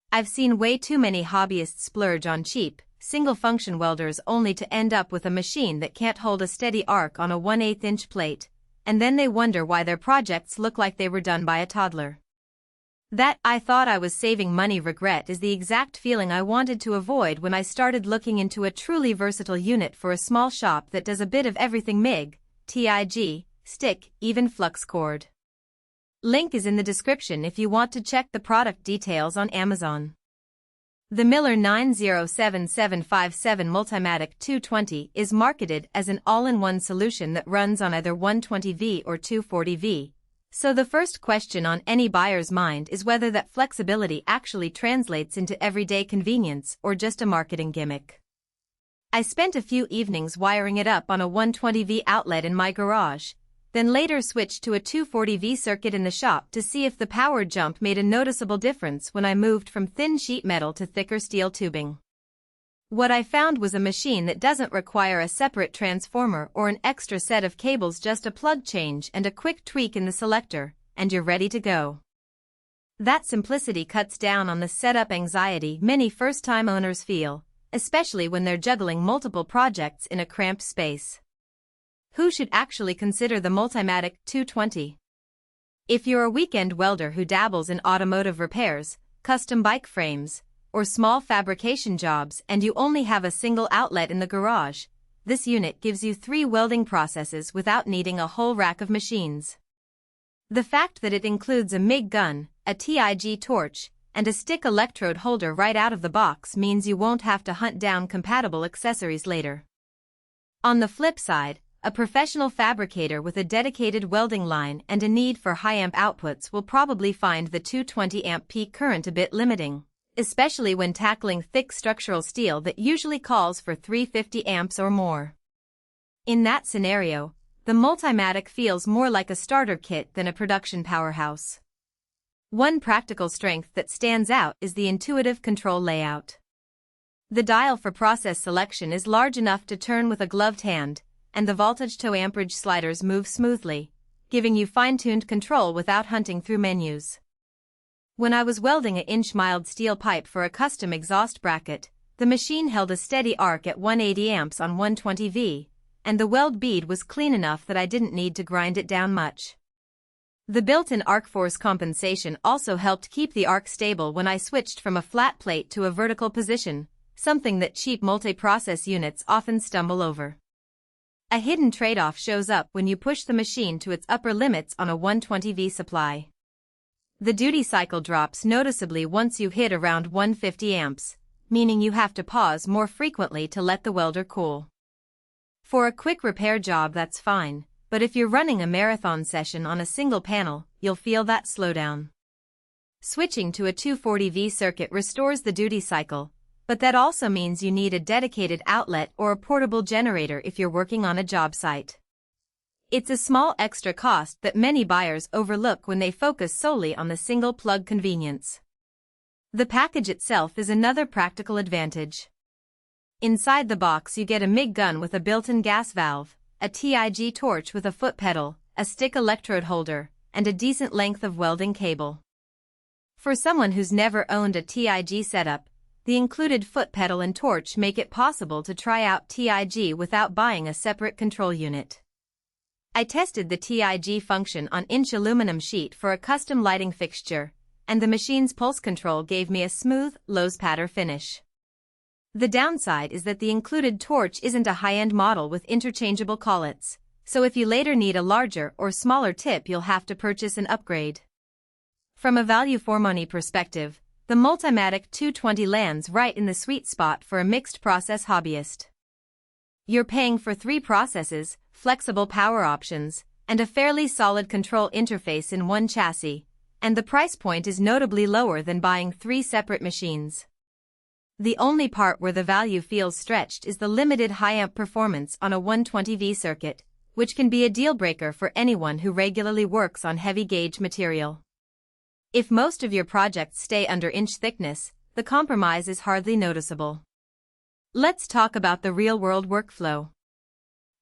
I've seen way too many hobbyists splurge on cheap, single-function welders only to end up with a machine that can't hold a steady arc on a 1/8-inch plate, and then they wonder why their projects look like they were done by a toddler. That "I thought I was saving money" regret is the exact feeling I wanted to avoid when I started looking into a truly versatile unit for a small shop that does a bit of everything: MIG, TIG, stick, even flux cord. Link is in the description if you want to check the product details on Amazon. The Miller 907757 Multimatic 220 is marketed as an all-in-one solution that runs on either 120V or 240V. So the first question on any buyer's mind is whether that flexibility actually translates into everyday convenience or just a marketing gimmick. I spent a few evenings wiring it up on a 120V outlet in my garage, then later switched to a 240V circuit in the shop to see if the power jump made a noticeable difference when I moved from thin sheet metal to thicker steel tubing. What I found was a machine that doesn't require a separate transformer or an extra set of cables, just a plug change and a quick tweak in the selector, and you're ready to go. That simplicity cuts down on the setup anxiety many first-time owners feel, especially when they're juggling multiple projects in a cramped space. Who should actually consider the Multimatic 220? If you're a weekend welder who dabbles in automotive repairs, custom bike frames, or small fabrication jobs and you only have a single outlet in the garage, this unit gives you 3 welding processes without needing a whole rack of machines. The fact that it includes a MIG gun, a TIG torch, and a stick electrode holder right out of the box means you won't have to hunt down compatible accessories later. On the flip side, a professional fabricator with a dedicated welding line and a need for high amp outputs will probably find the 220 amp peak current a bit limiting, especially when tackling thick structural steel that usually calls for 350 amps or more. In that scenario, the Multimatic feels more like a starter kit than a production powerhouse. One practical strength that stands out is the intuitive control layout. The dial for process selection is large enough to turn with a gloved hand, and the voltage to amperage sliders move smoothly, giving you fine-tuned control without hunting through menus. When I was welding a inch mild steel pipe for a custom exhaust bracket, the machine held a steady arc at 180 amps on 120V, and the weld bead was clean enough that I didn't need to grind it down much. The built-in arc force compensation also helped keep the arc stable when I switched from a flat plate to a vertical position, something that cheap multi-process units often stumble over. A hidden trade-off shows up when you push the machine to its upper limits on a 120V supply. The duty cycle drops noticeably once you hit around 150 amps, meaning you have to pause more frequently to let the welder cool. For a quick repair job, that's fine, but if you're running a marathon session on a single panel, you'll feel that slowdown. Switching to a 240V circuit restores the duty cycle, but that also means you need a dedicated outlet or a portable generator if you're working on a job site. It's a small extra cost that many buyers overlook when they focus solely on the single plug convenience. The package itself is another practical advantage. Inside the box you get a MIG gun with a built-in gas valve, a TIG torch with a foot pedal, a stick electrode holder, and a decent length of welding cable. For someone who's never owned a TIG setup, the included foot pedal and torch make it possible to try out TIG without buying a separate control unit. I tested the TIG function on inch aluminum sheet for a custom lighting fixture, and the machine's pulse control gave me a smooth, low spatter finish. The downside is that the included torch isn't a high-end model with interchangeable collets, so if you later need a larger or smaller tip you'll have to purchase an upgrade. From a value for money perspective, the Multimatic 220 lands right in the sweet spot for a mixed process hobbyist. You're paying for 3 processes, flexible power options, and a fairly solid control interface in one chassis, and the price point is notably lower than buying 3 separate machines. The only part where the value feels stretched is the limited high-amp performance on a 120V circuit, which can be a deal-breaker for anyone who regularly works on heavy-gauge material. If most of your projects stay under inch thickness, the compromise is hardly noticeable. Let's talk about the real-world workflow.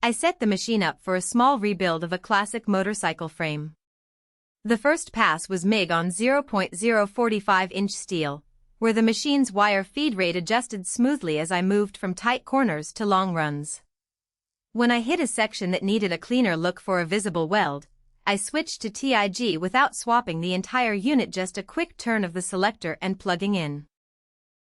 I set the machine up for a small rebuild of a classic motorcycle frame. The first pass was MIG on 0.045-inch steel, where the machine's wire feed rate adjusted smoothly as I moved from tight corners to long runs. When I hit a section that needed a cleaner look for a visible weld, I switched to TIG without swapping the entire unit, just a quick turn of the selector and plugging in.